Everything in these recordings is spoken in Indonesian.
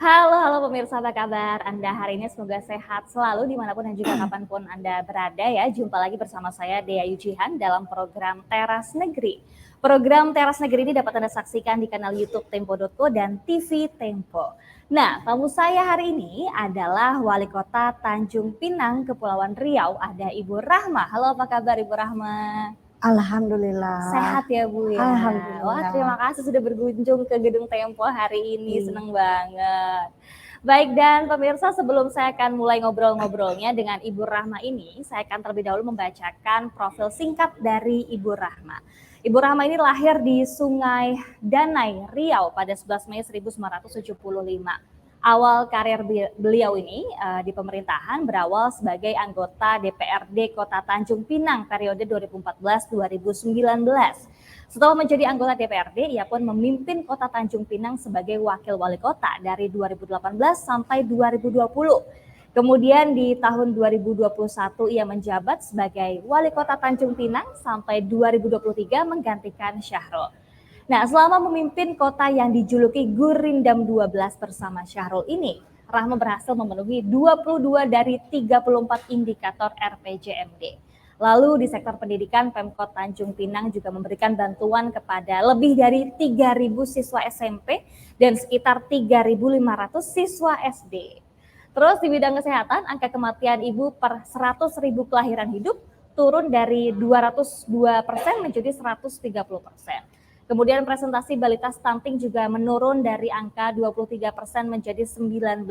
Halo, halo pemirsa, apa kabar? Anda hari ini semoga sehat selalu dimanapun dan juga kapanpun Anda berada ya. Jumpa lagi bersama saya Dea Yujihan dalam program Teras Negeri. Program Teras Negeri ini dapat Anda saksikan di kanal YouTube Tempo.co dan TV Tempo. Nah, tamu saya hari ini adalah Wali Kota Tanjung Pinang, Kepulauan Riau, ada Ibu Rahma. Halo, apa kabar Ibu Rahma? Alhamdulillah. Sehat ya Bu ya. Wah, terima Alhamdulillah. kasih sudah berkunjung ke Gedung Tempo hari ini, Iya. seneng banget. Baik, dan pemirsa, sebelum saya akan mulai ngobrol-ngobrolnya dengan Ibu Rahma ini, saya akan terlebih dahulu membacakan profil singkat dari Ibu Rahma. Ibu Rahma ini lahir di Sungai Danai, Riau pada 11 Mei 1975. Awal karir beliau ini di pemerintahan berawal sebagai anggota DPRD Kota Tanjung Pinang periode 2014-2019. Setelah menjadi anggota DPRD, ia pun memimpin Kota Tanjung Pinang sebagai wakil wali kota dari 2018 sampai 2020. Kemudian di tahun 2021 ia menjabat sebagai wali kota Tanjung Pinang sampai 2023 menggantikan Syahrul. Nah, selama memimpin kota yang dijuluki Gurindam 12 bersama Syahrul ini, Rahma berhasil memenuhi 22 dari 34 indikator RPJMD. Lalu di sektor pendidikan, Pemkot Tanjung Pinang juga memberikan bantuan kepada lebih dari 3.000 siswa SMP dan sekitar 3.500 siswa SD. Terus di bidang kesehatan, angka kematian ibu per 100.000 kelahiran hidup turun dari 202% menjadi 130%. Kemudian presentasi balita stunting juga menurun dari angka 23% menjadi 19%.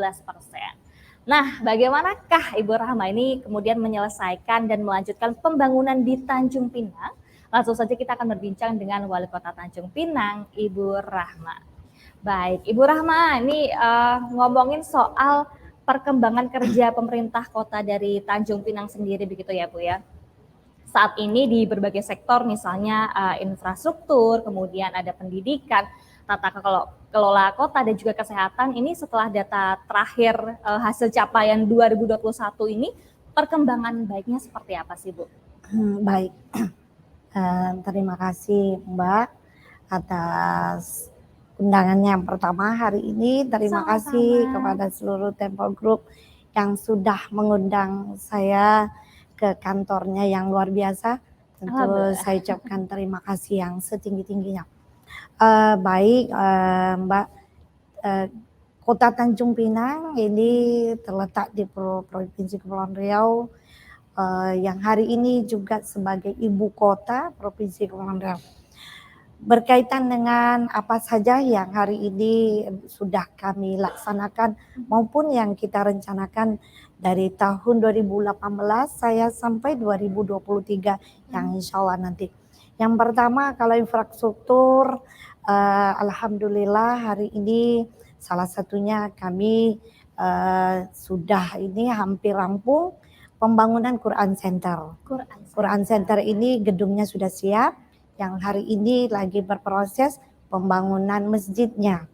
Nah, bagaimanakah Ibu Rahma ini kemudian menyelesaikan dan melanjutkan pembangunan di Tanjung Pinang? Langsung saja kita akan berbincang dengan Wali Kota Tanjung Pinang, Ibu Rahma. Baik, Ibu Rahma, ini ngomongin soal perkembangan kerja pemerintah kota dari Tanjung Pinang sendiri begitu ya Bu ya. Saat ini di berbagai sektor misalnya infrastruktur, kemudian ada pendidikan, tata kelola kota dan juga kesehatan. Ini setelah data terakhir hasil capaian 2021 ini, perkembangan baiknya seperti apa sih Bu? Baik. Terima kasih Mbak atas undangannya yang pertama hari ini. Terima kasih kepada seluruh Tempo Group yang sudah mengundang saya ke kantornya yang luar biasa. Tentu saya ucapkan terima kasih yang setinggi-tingginya. Baik Mbak, Kota Tanjung Pinang ini terletak di Provinsi Kepulauan Riau, yang hari ini juga sebagai ibu kota Provinsi Kepulauan Riau. Berkaitan dengan apa saja yang hari ini sudah kami laksanakan maupun yang kita rencanakan dari tahun 2018 saya sampai 2023 yang insya Allah nanti. Yang pertama kalau infrastruktur, alhamdulillah hari ini salah satunya kami sudah ini hampir rampung pembangunan Quran Center. Quran Center ini gedungnya sudah siap, yang hari ini lagi berproses pembangunan masjidnya.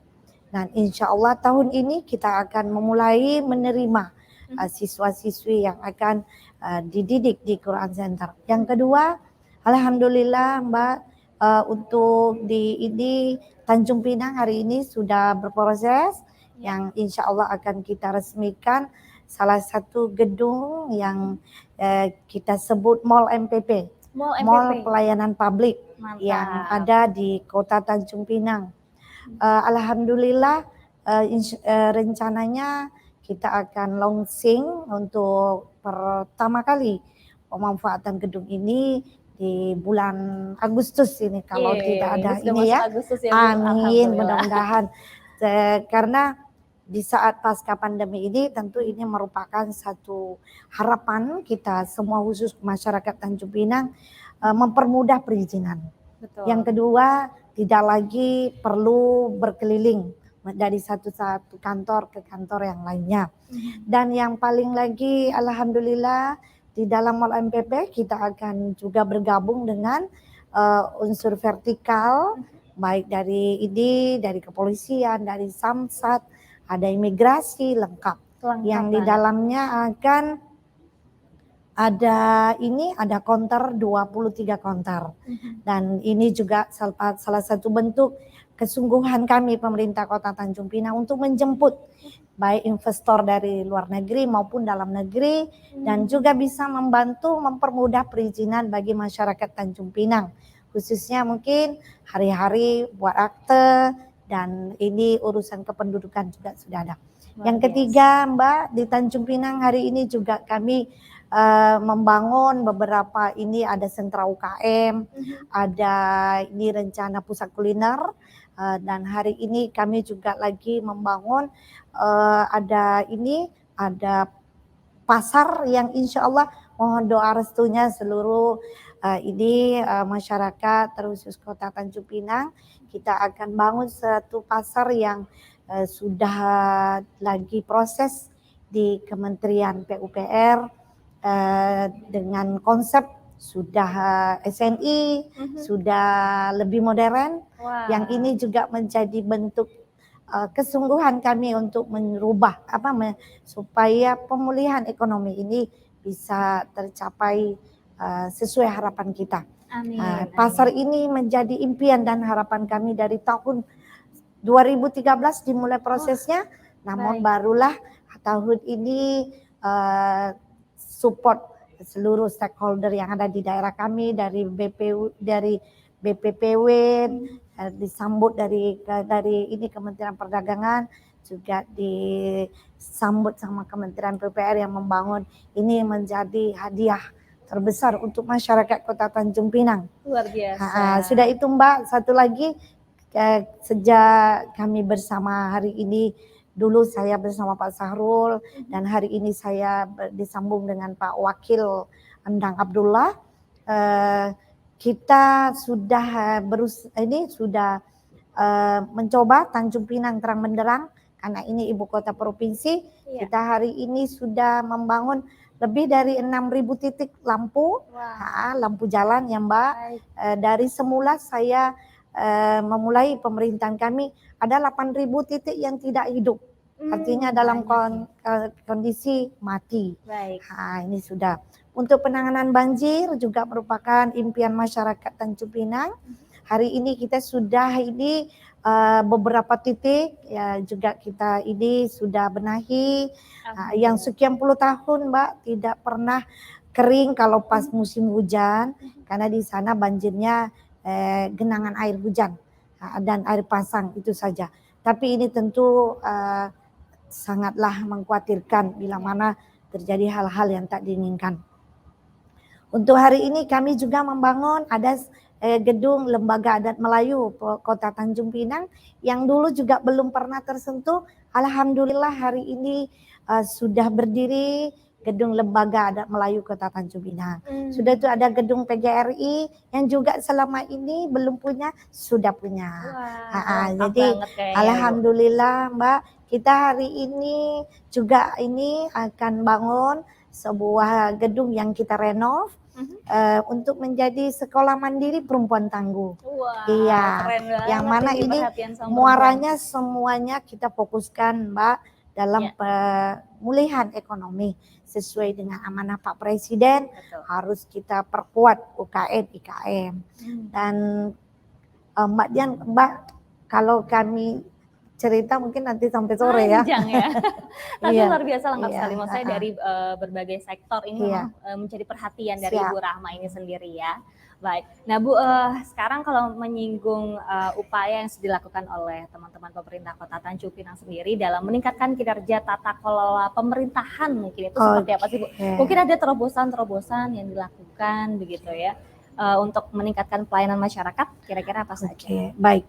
Dan insya Allah tahun ini kita akan memulai menerima siswa-siswi yang akan dididik di Quran Center. Yang kedua, alhamdulillah Mbak, untuk di ini Tanjung Pinang hari ini sudah berproses yang insya Allah akan kita resmikan salah satu gedung yang kita sebut Mall MPP, Mall Pelayanan Publik. Mantap. Yang ada di Kota Tanjung Pinang. Alhamdulillah rencananya kita akan launching untuk pertama kali pemanfaatan gedung ini di bulan Agustus ini kalau tidak ada ini ya. Amin, mudah-mudahan. Karena di saat pasca pandemi ini tentu ini merupakan satu harapan kita semua khusus masyarakat Tanjung Pinang mempermudah perizinan. Betul. Yang kedua, tidak lagi perlu berkeliling dari satu kantor ke kantor yang lainnya. Dan yang paling lagi alhamdulillah di dalam Mall MPP kita akan juga bergabung dengan unsur vertikal baik dari ID, dari kepolisian, dari Samsat, ada imigrasi lengkap. Yang di dalamnya akan ada konter 23 konter. Dan ini juga salah satu bentuk kesungguhan kami pemerintah Kota Tanjung Pinang untuk menjemput baik investor dari luar negeri maupun dalam negeri, dan juga bisa membantu mempermudah perizinan bagi masyarakat Tanjung Pinang, khususnya mungkin hari-hari buat akte, dan ini urusan kependudukan juga sudah ada. Yang ketiga, Mbak, di Tanjung Pinang hari ini juga kami membangun beberapa, ini ada sentra UKM, ada ini rencana pusat kuliner, dan hari ini kami juga lagi membangun ada pasar yang insya Allah mohon doa restunya seluruh masyarakat terkhusus Kota Tanjung Pinang. Kita akan bangun satu pasar yang sudah lagi proses di Kementerian PUPR dengan konsep sudah SNI, sudah lebih modern. Yang ini juga menjadi bentuk kesungguhan kami untuk merubah supaya pemulihan ekonomi ini bisa tercapai sesuai harapan kita. Amin. Pasar ini menjadi impian dan harapan kami dari tahun 2013 dimulai prosesnya, namun barulah tahun ini support seluruh stakeholder yang ada di daerah kami, dari BPPW, disambut dari ini Kementerian Perdagangan, juga disambut sama Kementerian PUPR yang membangun ini menjadi hadiah terbesar untuk masyarakat Kota Tanjung Pinang. Luar biasa. Sudah itu Mbak, satu lagi sejak kami bersama hari ini, dulu saya bersama Pak Sahrul dan hari ini saya disambung dengan Pak Wakil Endang Abdullah. Kita sudah mencoba Tanjung Pinang terang benderang karena ini ibu kota provinsi. Kita hari ini sudah membangun lebih dari 6.000 titik lampu, lampu jalan ya Mbak. Dari semula saya memulai pemerintahan kami ada 8.000 titik yang tidak hidup, artinya dalam kondisi mati. Ini sudah. Untuk penanganan banjir juga merupakan impian masyarakat Tanjung Pinang. Hari ini kita sudah beberapa titik ya juga kita ini sudah benahi. Yang sekian puluh tahun Mbak tidak pernah kering kalau pas musim hujan, karena di sana banjirnya genangan air hujan dan air pasang itu saja. Tapi ini tentu sangatlah mengkhawatirkan bila mana terjadi hal-hal yang tak diinginkan. Untuk hari ini kami juga membangun ada gedung Lembaga Adat Melayu Kota Tanjung Pinang yang dulu juga belum pernah tersentuh. Alhamdulillah hari ini sudah berdiri gedung Lembaga Adat Melayu Kota Tanjung Pinang. Sudah itu ada gedung PGRI yang juga selama ini belum punya, sudah punya. Jadi alhamdulillah Mbak, kita hari ini juga ini akan bangun sebuah gedung yang kita renov untuk menjadi sekolah mandiri perempuan tangguh. Keren banget. Yang mana ini muaranya semuanya kita fokuskan Mbak dalam pemulihan ekonomi sesuai dengan amanah Pak Presiden. Harus kita perkuat UKM IKM. Dan Mbak Dian, Mbak, kalau kami cerita mungkin nanti sampai sore ya. Panjang ya. Tapi luar biasa lengkap sekali. Maksudnya dari berbagai sektor ini memang menjadi perhatian dari Ibu Rahma ini sendiri ya. Baik. Nah Bu, sekarang kalau menyinggung upaya yang dilakukan oleh teman-teman pemerintah Kota Tanjung Pinang sendiri dalam meningkatkan kinerja tata kelola pemerintahan, mungkin itu seperti apa sih Bu? Mungkin ada terobosan-terobosan yang dilakukan begitu ya untuk meningkatkan pelayanan masyarakat, kira-kira apa saja? Baik.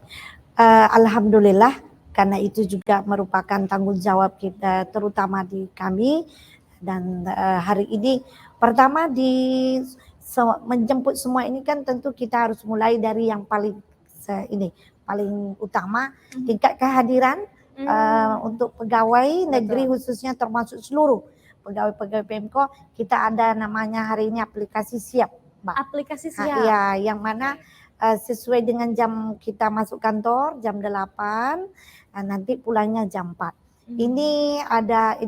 Alhamdulillah. Karena itu juga merupakan tanggung jawab kita terutama di kami, dan hari ini pertama menjemput semua ini kan tentu kita harus mulai dari yang paling utama, tingkat kehadiran untuk pegawai negeri khususnya termasuk seluruh pegawai-pegawai Pemko. Kita ada namanya hari ini aplikasi siap Mbak. Aplikasi siap? Iya, yang mana sesuai dengan jam kita masuk kantor jam 8, nanti pulangnya jam 4. Ini ada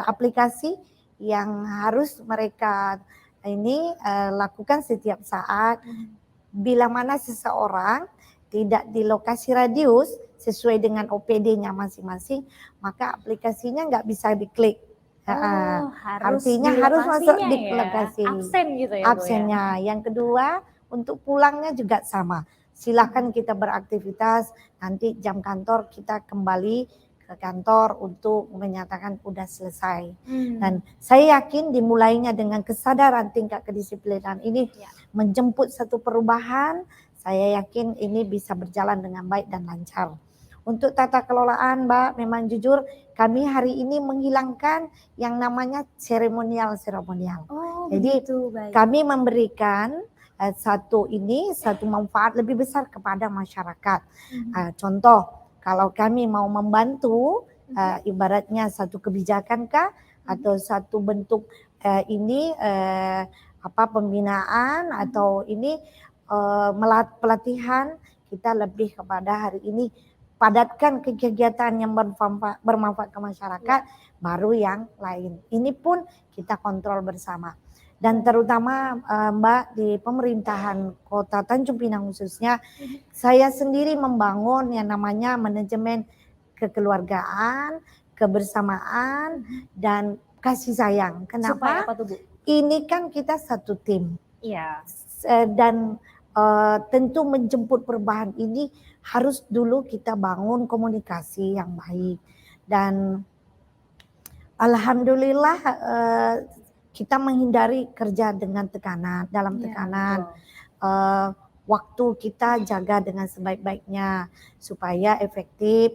aplikasi yang harus mereka lakukan setiap saat. Bila mana seseorang tidak di lokasi radius sesuai dengan OPD-nya masing-masing, maka aplikasinya nggak bisa diklik. Harus Artinya di harus masuk lokasinya di ya, lokasi. absen gitu ya Bu ya? Absennya. Yang kedua, untuk pulangnya juga sama. Silahkan kita beraktivitas, nanti jam kantor kita kembali ke kantor untuk menyatakan udah selesai. Dan saya yakin dimulainya dengan kesadaran tingkat kedisiplinan ini menjemput satu perubahan, saya yakin ini bisa berjalan dengan baik dan lancar. Untuk tata kelolaan Mbak, memang jujur kami hari ini menghilangkan yang namanya seremonial. Jadi Begitu, baik. kami memberikan satu manfaat lebih besar kepada masyarakat. Contoh, kalau kami mau membantu ibaratnya satu kebijakan kah atau satu bentuk pembinaan atau ini pelatihan, kita lebih kepada hari ini padatkan kegiatan yang bermanfaat ke masyarakat, baru yang lain. Ini pun kita kontrol bersama. Dan terutama Mbak, di pemerintahan Kota Tanjung Pinang khususnya, saya sendiri membangun yang namanya manajemen kekeluargaan, kebersamaan, dan kasih sayang. Kenapa? Supaya apa tuh Bu? Ini kan kita satu tim. Iya. Dan tentu menjemput perubahan ini harus dulu kita bangun komunikasi yang baik. Dan alhamdulillah kita menghindari kerja dengan tekanan, dalam tekanan. Waktu kita jaga dengan sebaik-baiknya supaya efektif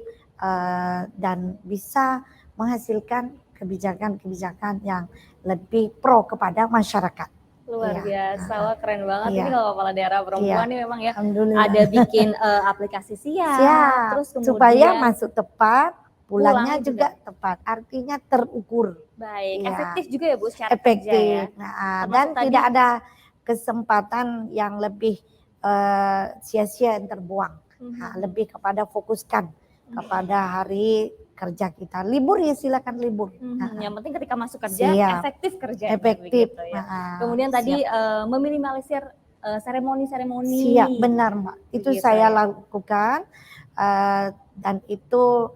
dan bisa menghasilkan kebijakan-kebijakan yang lebih pro kepada masyarakat. Luar biasa, wah keren banget. Iya. Ini kalau kepala daerah perempuan nih memang ya ada Alhamdulillah. bikin aplikasi siap, terus kemudian supaya masuk tepat, pulangnya pulangnya juga tepat, artinya terukur. baik, Iya. efektif juga ya Bu secara kerja ya. Efektif. Dan Termasuk tadi- tidak ada kesempatan yang lebih sia-sia yang terbuang. Lebih kepada fokuskan kepada hari kerja kita. Libur ya silakan libur. Yang penting ketika masuk kerja Siap. efektif kerja. Efektif. Begitu ya. Kemudian tadi meminimalisir seremoni-seremoni. Siap, benar Mbak. Itu Begitu saya ya. lakukan dan itu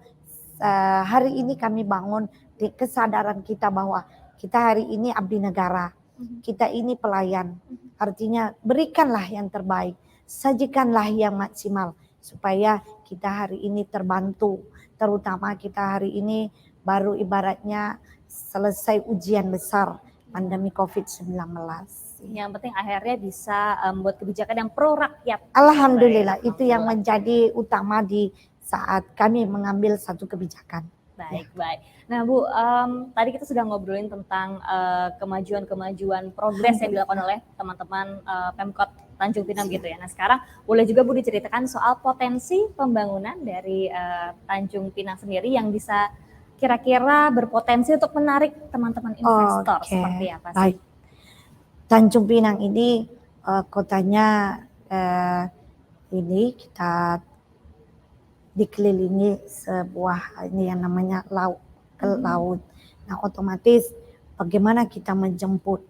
hari ini kami bangun di kesadaran kita bahwa kita hari ini abdi negara. Kita ini pelayan. Artinya berikanlah yang terbaik, sajikanlah yang maksimal supaya kita hari ini terbantu. Terutama kita hari ini baru ibaratnya selesai ujian besar pandemi COVID-19. Yang penting akhirnya bisa membuat kebijakan yang pro rakyat. Alhamdulillah, itu yang menjadi utama di saat kami mengambil satu kebijakan. Baik. Nah Bu, tadi kita sudah ngobrolin tentang kemajuan-kemajuan progres yang dilakukan oleh teman-teman Pemkot Tanjung Pinang gitu ya. Nah sekarang boleh juga Bu diceritakan soal potensi pembangunan dari Tanjung Pinang sendiri yang bisa kira-kira berpotensi untuk menarik teman-teman investor seperti apa sih? Baik. Tanjung Pinang ini kotanya ini kita dikelilingi sebuah ini yang namanya laut. Nah otomatis bagaimana kita menjemput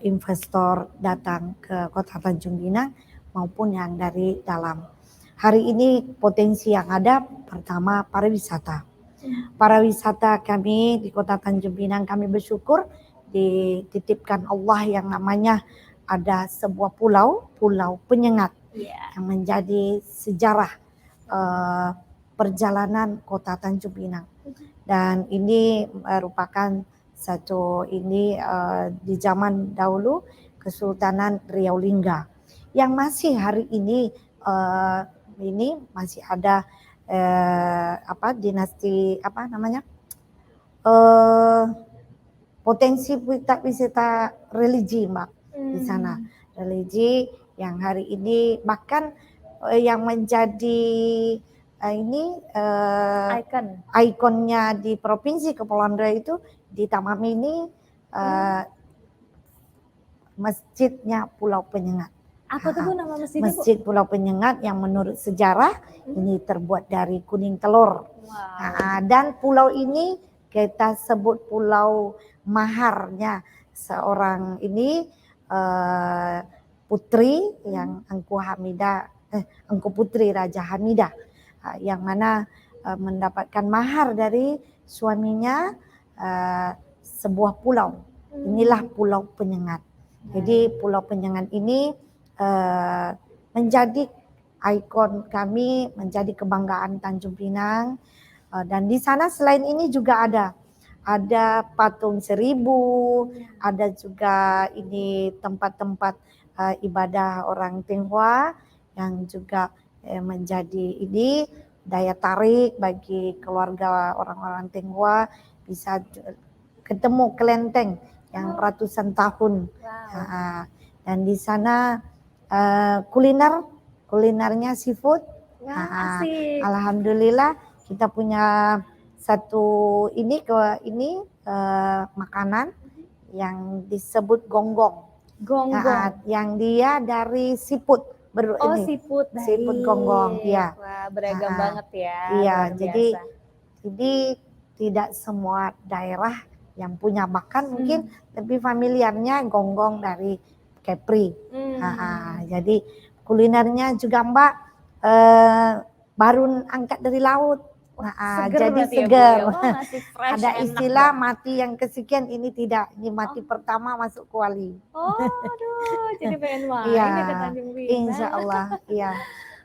investor datang ke Kota Tanjung Pinang maupun yang dari dalam. Hari ini potensi yang ada pertama pariwisata. Pariwisata kami di Kota Tanjung Pinang, kami bersyukur dititipkan Allah yang namanya ada sebuah pulau Penyengat yang menjadi sejarah perjalanan Kota Tanjung Pinang. Dan ini merupakan satu di zaman dahulu Kesultanan Riau Lingga yang masih hari ini masih ada dinasti potensi wisata religi Mbak di sana. Religi yang hari ini bahkan yang menjadi ikonnya di Provinsi Kepulauan Riau itu di Taman Mini masjidnya Pulau Penyengat. Apa tuh Bu nama masjidnya? Masjid Pulau Penyengat yang menurut sejarah ini terbuat dari kuning telur. Dan pulau ini kita sebut pulau maharnya seorang putri yang Engku Hamidah Engku Putri Raja Hamidah, yang mana mendapatkan mahar dari suaminya sebuah pulau. Inilah Pulau Penyengat. Jadi Pulau Penyengat ini menjadi ikon kami, menjadi kebanggaan Tanjung Pinang. Dan di sana selain ini juga ada patung 1000, ada juga ini tempat-tempat ibadah orang Tionghoa yang juga menjadi ini daya tarik bagi keluarga orang-orang Tionghoa, bisa ketemu kelenteng yang ratusan tahun. Dan di sana kulinernya seafood. Alhamdulillah kita punya satu makanan yang disebut gonggong. Yang dia dari seafood. Seafood gonggong, ya. Wah, beragam banget ya. Iya, jadi tidak semua daerah yang punya, bahkan mungkin lebih familiarnya gonggong dari Kepri. Jadi kulinernya juga Mbak baru angkat dari laut. Jadi segar. Ada istilah mati yang kesekian, ini tidak, ini mati pertama masuk kuali. Aduh, jadi pengen main ya ke Tanjung Pinang. Insya Allah, iya.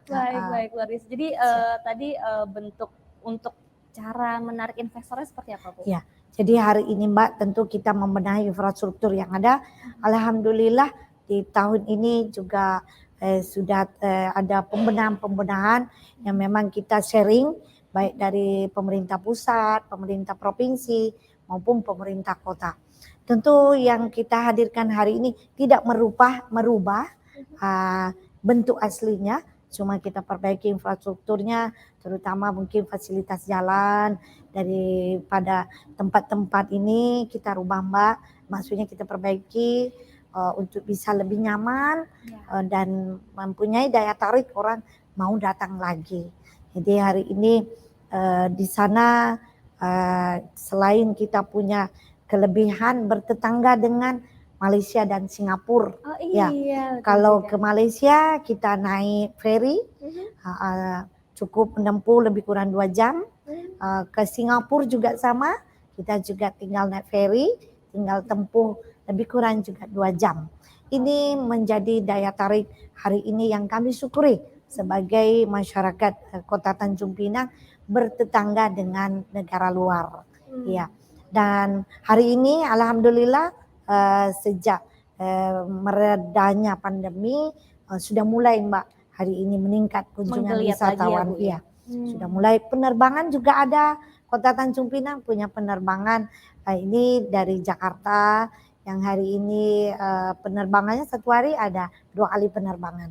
Baik, luar biasa. Jadi tadi bentuk untuk cara menarik investornya seperti apa, Bu? Ya, jadi hari ini Mbak tentu kita membenahi infrastruktur yang ada. Alhamdulillah di tahun ini juga sudah ada pembenahan yang memang kita sharing, baik dari pemerintah pusat, pemerintah provinsi, maupun pemerintah kota. Tentu yang kita hadirkan hari ini tidak merubah bentuk aslinya, cuma kita perbaiki infrastrukturnya, terutama mungkin fasilitas jalan, daripada tempat-tempat ini kita rubah Mbak, maksudnya kita perbaiki untuk bisa lebih nyaman dan mempunyai daya tarik orang mau datang lagi. Jadi hari ini di sana selain kita punya kelebihan bertetangga dengan Malaysia dan Singapura. Kalau ke Malaysia kita naik ferry, cukup menempuh lebih kurang 2 jam. Ke Singapura juga sama, kita juga tinggal naik ferry, tinggal tempuh lebih kurang juga 2 jam. Ini menjadi daya tarik hari ini yang kami syukuri sebagai masyarakat Kota Tanjung Pinang bertetangga dengan negara luar. Ya. Dan hari ini alhamdulillah sejak meredanya pandemi sudah mulai Mbak hari ini meningkat kunjungan wisatawan. Ya, sudah mulai penerbangan juga ada. Kota Tanjung Pinang punya penerbangan ini dari Jakarta, yang hari ini penerbangannya satu hari ada 2 kali penerbangan.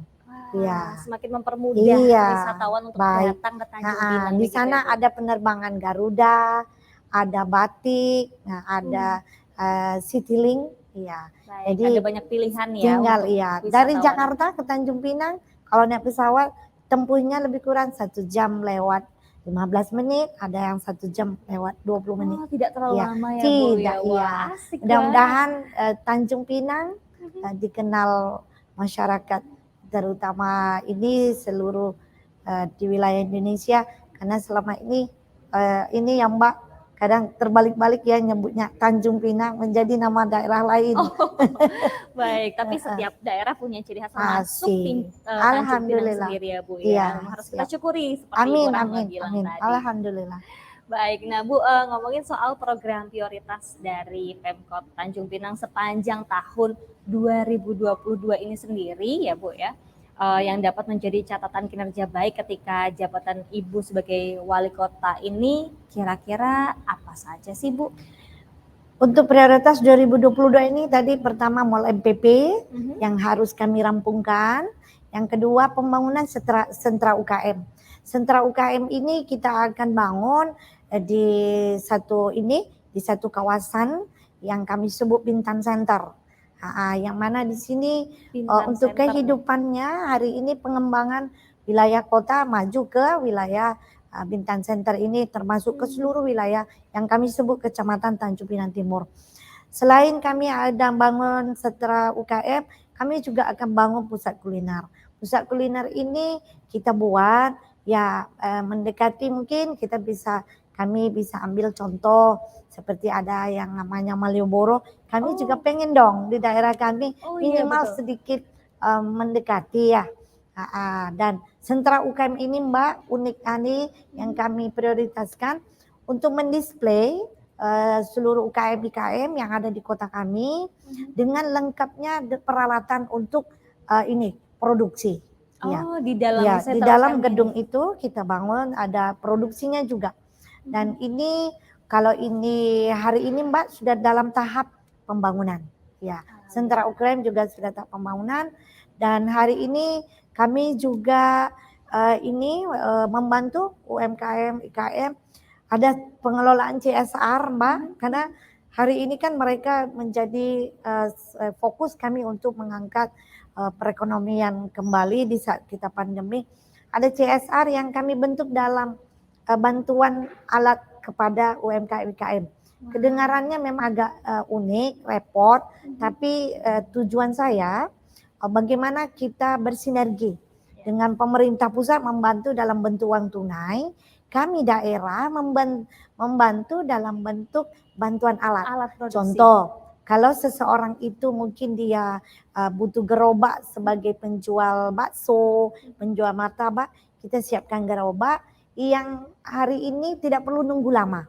Semakin mempermudah wisatawan untuk datang ke Tanjung Pinang. Di sana ada penerbangan Garuda, ada Batik, ada Citylink. Jadi ada banyak pilihan ya. Tinggal dari Jakarta ke Tanjung Pinang kalau naik pesawat tempuhnya lebih kurang 1 jam lewat 15 menit, ada yang 1 jam lewat 20 menit. Tidak terlalu lama ya, Bu? Tidak, mudah-mudahan Tanjung Pinang dikenal masyarakat, terutama ini seluruh di wilayah Indonesia, karena selama ini yang Mbak kadang terbalik-balik ya nyebutnya Tanjung Pinang menjadi nama daerah lain. Baik, tapi setiap daerah punya ciri khas masuk Tanjung Pinang sendiri ya Bu ya. Harus kita syukuri seperti Ibu Rahma bilang tadi. Alhamdulillah. Baik, nah Bu ngomongin soal program prioritas dari Pemkot Tanjung Pinang sepanjang tahun 2022 ini sendiri ya Bu ya. Yang dapat menjadi catatan kinerja baik ketika jabatan Ibu sebagai wali kota ini, kira-kira apa saja sih Bu? Untuk prioritas 2022 ini tadi pertama Mall MPP yang harus kami rampungkan. Yang kedua pembangunan sentra UKM. Sentra UKM ini kita akan bangun di satu kawasan yang kami sebut Bintan Center. Yang mana di sini untuk kehidupannya hari ini pengembangan wilayah kota maju ke wilayah Bintan Center ini, termasuk ke seluruh wilayah yang kami sebut Kecamatan Tanjung Pinang Timur. Selain kami ada bangun sentra UKM, kami juga akan bangun pusat kuliner. Pusat kuliner ini kita buat ya mendekati, mungkin kami bisa ambil contoh seperti ada yang namanya Malioboro. Kami juga pengen dong di daerah kami minimal sedikit mendekati ya. Dan sentra UKM ini Mbak unik kali yang kami prioritaskan untuk mendisplay seluruh UKM IKM yang ada di kota kami dengan lengkapnya peralatan untuk produksi. Di dalam gedung itu kita bangun ada produksinya juga. Dan ini kalau ini hari ini Mbak sudah dalam tahap pembangunan. Ya, sentra UKM juga sudah tahap pembangunan dan hari ini kami juga membantu UMKM IKM ada pengelolaan CSR Mbak, karena hari ini kan mereka menjadi fokus kami untuk mengangkat perekonomian kembali di saat kita pandemi. Ada CSR yang kami bentuk dalam bantuan alat kepada UMKM-IKM. Kedengarannya memang agak unik, repot, tapi tujuan saya bagaimana kita bersinergi dengan pemerintah pusat membantu dalam bentuk uang tunai, kami daerah membantu dalam bentuk bantuan alat produksi. Contoh, kalau seseorang itu mungkin dia butuh gerobak sebagai penjual bakso, penjual martabak, kita siapkan gerobak yang hari ini tidak perlu nunggu lama.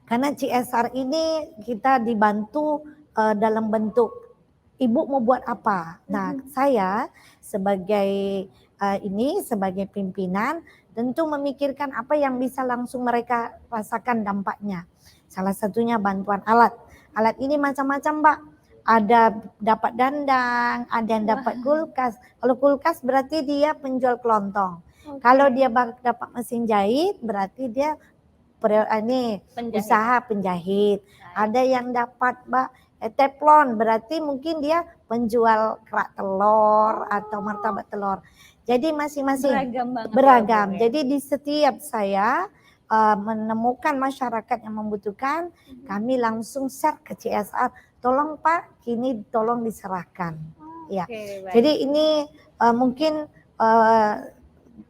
Karena CSR ini kita dibantu dalam bentuk ibu mau buat apa. Nah, saya sebagai sebagai pimpinan tentu memikirkan apa yang bisa langsung mereka rasakan dampaknya. Salah satunya bantuan alat. Alat ini macam-macam Mbak. Ada dapat dandang, ada yang dapat kulkas. Kalau kulkas berarti dia penjual kelontong. Kalau dia dapat mesin jahit berarti dia usaha penjahit. Ada yang dapat Mbak teflon berarti mungkin dia penjual kerak telur atau martabak telur. Jadi masing-masing beragam. Jadi di setiap saya menemukan masyarakat yang membutuhkan, kami langsung share ke CSR. Tolong Pak, kini tolong diserahkan. Ya. Jadi ini mungkin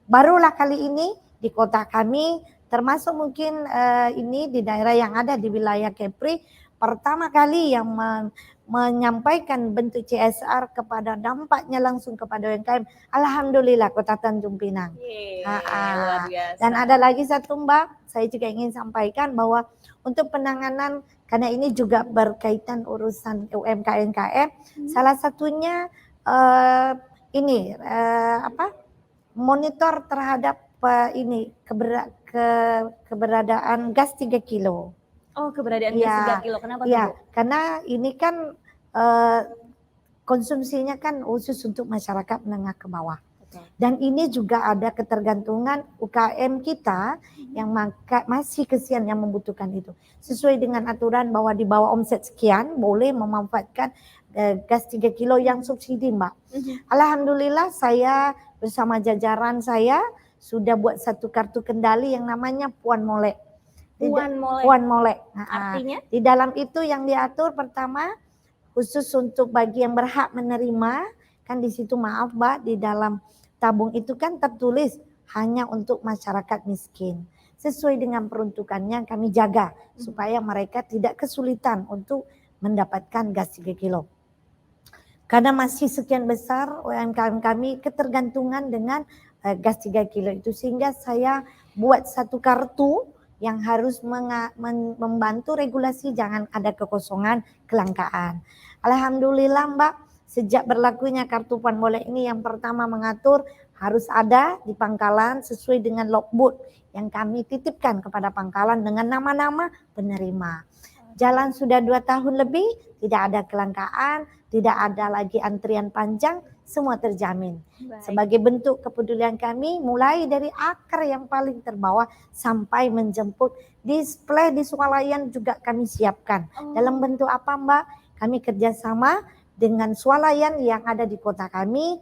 barulah kali ini di kota kami, termasuk mungkin ini di daerah yang ada di wilayah Kepri, pertama kali yang menyampaikan bentuk CSR kepada dampaknya langsung kepada UMKM. Alhamdulillah Kota Tanjung Pinang. Luar biasa. Dan ada lagi satu Mbak, saya juga ingin sampaikan bahwa untuk penanganan, karena ini juga berkaitan urusan UMKM, salah satunya monitor terhadap keberadaan gas 3 kilo. Oh, keberadaan gas 3 kilo. Kenapa tuh, Bu? Karena ini kan konsumsinya kan khusus untuk masyarakat menengah ke bawah. Dan ini juga ada ketergantungan UKM kita yang masih kesian yang membutuhkan itu. Sesuai dengan aturan bahwa di bawah omset sekian boleh memanfaatkan gas 3 kilo yang subsidi Mbak. Alhamdulillah saya bersama jajaran saya sudah buat satu kartu kendali yang namanya Puan Molek. Puan Molek. Artinya? Di dalam itu yang diatur pertama khusus untuk bagi yang berhak menerima, kan di situ maaf Mbak, di dalam tabung itu kan tertulis hanya untuk masyarakat miskin. Sesuai dengan peruntukannya kami jaga supaya mereka tidak kesulitan untuk mendapatkan gas 3 kilo. Karena masih sekian besar UMKM kami ketergantungan dengan gas 3 kilo itu, sehingga saya buat satu kartu yang harus membantu regulasi jangan ada kekosongan, kelangkaan. Alhamdulillah Mbak, sejak berlakunya kartu Puan Molek ini yang pertama mengatur harus ada di pangkalan sesuai dengan logbook yang kami titipkan kepada pangkalan dengan nama-nama penerima. Jalan sudah 2 tahun lebih, tidak ada kelangkaan, tidak ada lagi antrian panjang, semua terjamin. Sebagai bentuk kepedulian kami, mulai dari akar yang paling terbawah sampai menjemput display di swalayan juga kami siapkan. Dalam bentuk apa Mbak? Kami kerjasama dengan swalayan yang ada di kota kami,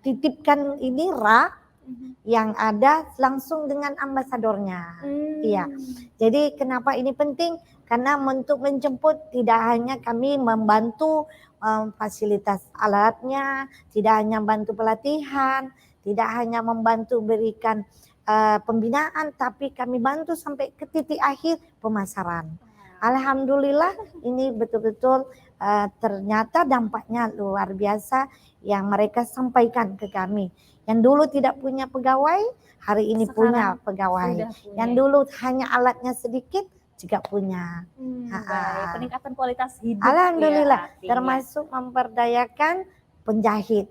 titipkan ini rak yang ada langsung dengan ambasadornya. Iya. Jadi kenapa ini penting? Karena untuk menjemput tidak hanya kami membantu fasilitas alatnya, tidak hanya bantu pelatihan, tidak hanya membantu berikan pembinaan, tapi kami bantu sampai ke titik akhir pemasaran. Alhamdulillah ini betul-betul ternyata dampaknya luar biasa yang mereka sampaikan ke kami. Yang dulu tidak punya pegawai, hari ini punya Sekarang pegawai. sudah punya. Yang dulu hanya alatnya sedikit, juga punya. Baik, peningkatan kualitas hidup Alhamdulillah, ya, termasuk memperdayakan penjahit.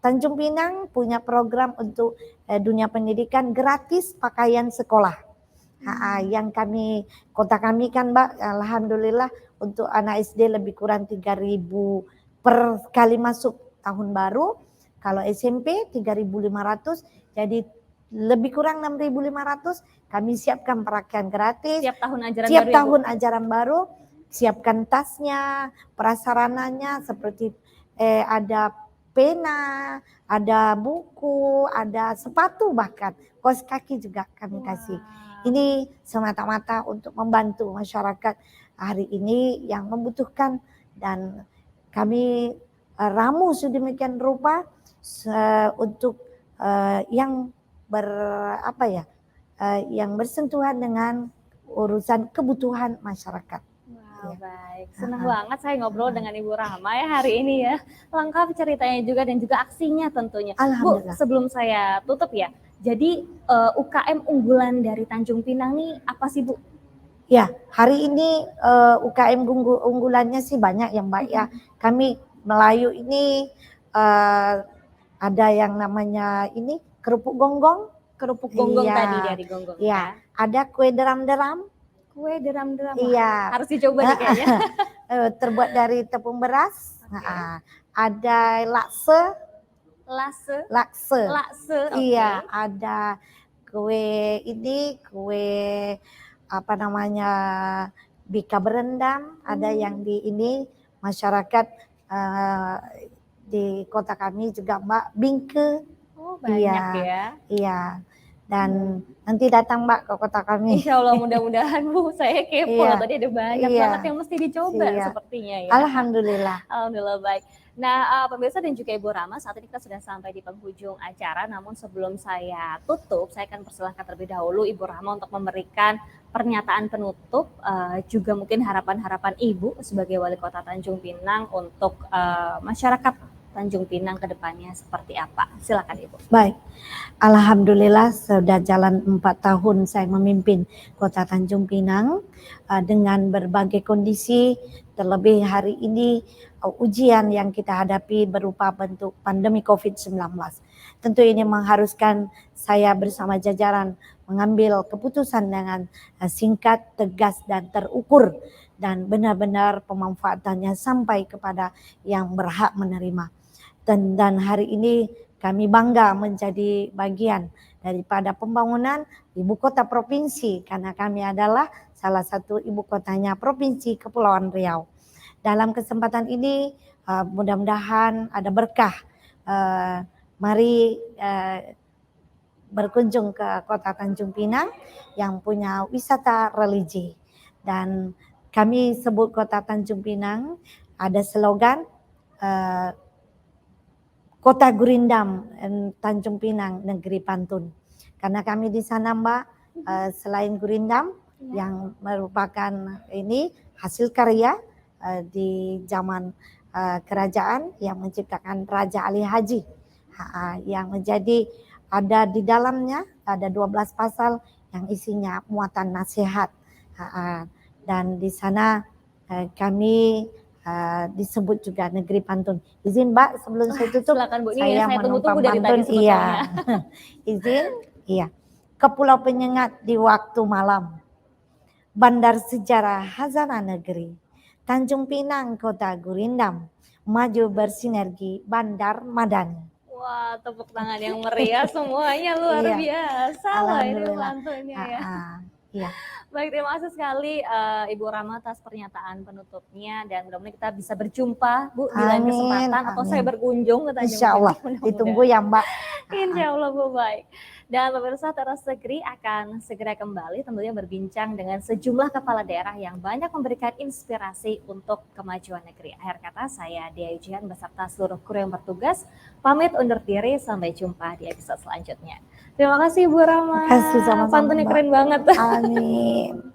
Tanjung Pinang punya program untuk dunia pendidikan gratis pakaian sekolah. Yang kota kami kan Mbak, alhamdulillah untuk anak SD lebih kurang 3.000 per kali masuk tahun baru. Kalau SMP 3.500, jadi lebih kurang 6.500 kami siapkan pakaian gratis. Tiap tahun ajaran baru, siapkan tasnya, prasarananya seperti ada pena, ada buku, ada sepatu bahkan, kaos kaki juga kami kasih. Ini semata-mata untuk membantu masyarakat hari ini yang membutuhkan, dan kami ramu sedemikian rupa untuk yang yang bersentuhan dengan urusan kebutuhan masyarakat. Baik, senang banget saya ngobrol dengan Ibu Rahma ya hari ini ya. Lengkap ceritanya juga dan juga aksinya tentunya. Bu, sebelum saya tutup ya, jadi UKM unggulan dari Tanjung Pinang nih apa sih Bu? Ya, hari ini UKM unggulannya sih banyak ya Mbak ya. Kami Melayu ini ada yang namanya ini kerupuk gonggong. Kerupuk gonggong tadi dari gonggong ya. Ada kue deram-deram. Kue deram-deram. Iya. Harus dicoba nih kayaknya. Terbuat dari tepung beras. Ada lakse. Iya, ada kue bika berendam, ada yang di ini masyarakat di kota kami juga Mbak bingke. Banyak ya. Iya. Dan nanti datang Mbak ke kota kami. Insya Allah mudah-mudahan Bu, saya kepo tadi ada banyak banget yang mesti dicoba sepertinya ya. Alhamdulillah. Alhamdulillah baik. Nah pemirsa dan juga Ibu Rahma, saat ini kita sudah sampai di penghujung acara, namun sebelum saya tutup, saya akan persilahkan terlebih dahulu Ibu Rahma untuk memberikan pernyataan penutup, juga mungkin harapan-harapan Ibu sebagai Wali Kota Tanjung Pinang untuk masyarakat Tanjung Pinang ke depannya seperti apa? Silakan Ibu. Baik, alhamdulillah sudah jalan 4 tahun saya memimpin Kota Tanjung Pinang dengan berbagai kondisi, terlebih hari ini ujian yang kita hadapi berupa bentuk pandemi COVID-19. Tentu ini mengharuskan saya bersama jajaran mengambil keputusan dengan singkat, tegas dan terukur, dan benar-benar pemanfaatannya sampai kepada yang berhak menerima. Dan hari ini kami bangga menjadi bagian daripada pembangunan ibu kota provinsi, karena kami adalah salah satu ibu kotanya Provinsi Kepulauan Riau. Dalam kesempatan ini mudah-mudahan ada berkah. Mari berkunjung ke Kota Tanjung Pinang yang punya wisata religi. Dan kami sebut Kota Tanjung Pinang ada slogan Kota Gurindam, Tanjung Pinang, Negeri Pantun. Karena kami di sana Mbak, selain Gurindam yang merupakan ini hasil karya di zaman kerajaan yang menciptakan Raja Ali Haji, yang menjadi ada di dalamnya ada 12 pasal yang isinya muatan nasihat. Dan di sana kami disebut juga Negeri Pantun. Izin Mbak sebelum saya tutup, silakan, Bu. Saya menumpang pantun. Iya. Ke Pulau Penyengat di waktu malam, bandar sejarah Hazana Negeri, Tanjung Pinang Kota Gurindam, maju bersinergi bandar madani. Wah, tepuk tangan yang meriah semuanya luar biasa. Alhamdulillah. Ini pantunnya ya. Iya. Baik, terima kasih sekali Ibu Rahma atas pernyataan penutupnya dan mudah-mudahan kita bisa berjumpa Bu di lain Amin, kesempatan atau saya amin. berkunjung ke Tanjung Insya Allah, Priok, ditunggu mudah-mudahan. ya Mbak. Insya Allah Bu, baik. Dan pemirsa Teras Negeri akan segera kembali tentunya berbincang dengan sejumlah kepala daerah yang banyak memberikan inspirasi untuk kemajuan negeri. Akhir kata saya Dea Yujian beserta seluruh kru yang bertugas pamit undur diri, sampai jumpa di episode selanjutnya. Terima kasih Bu Rahma. Terima kasih sama-sama, Pantunnya Mbak. keren banget. Amin.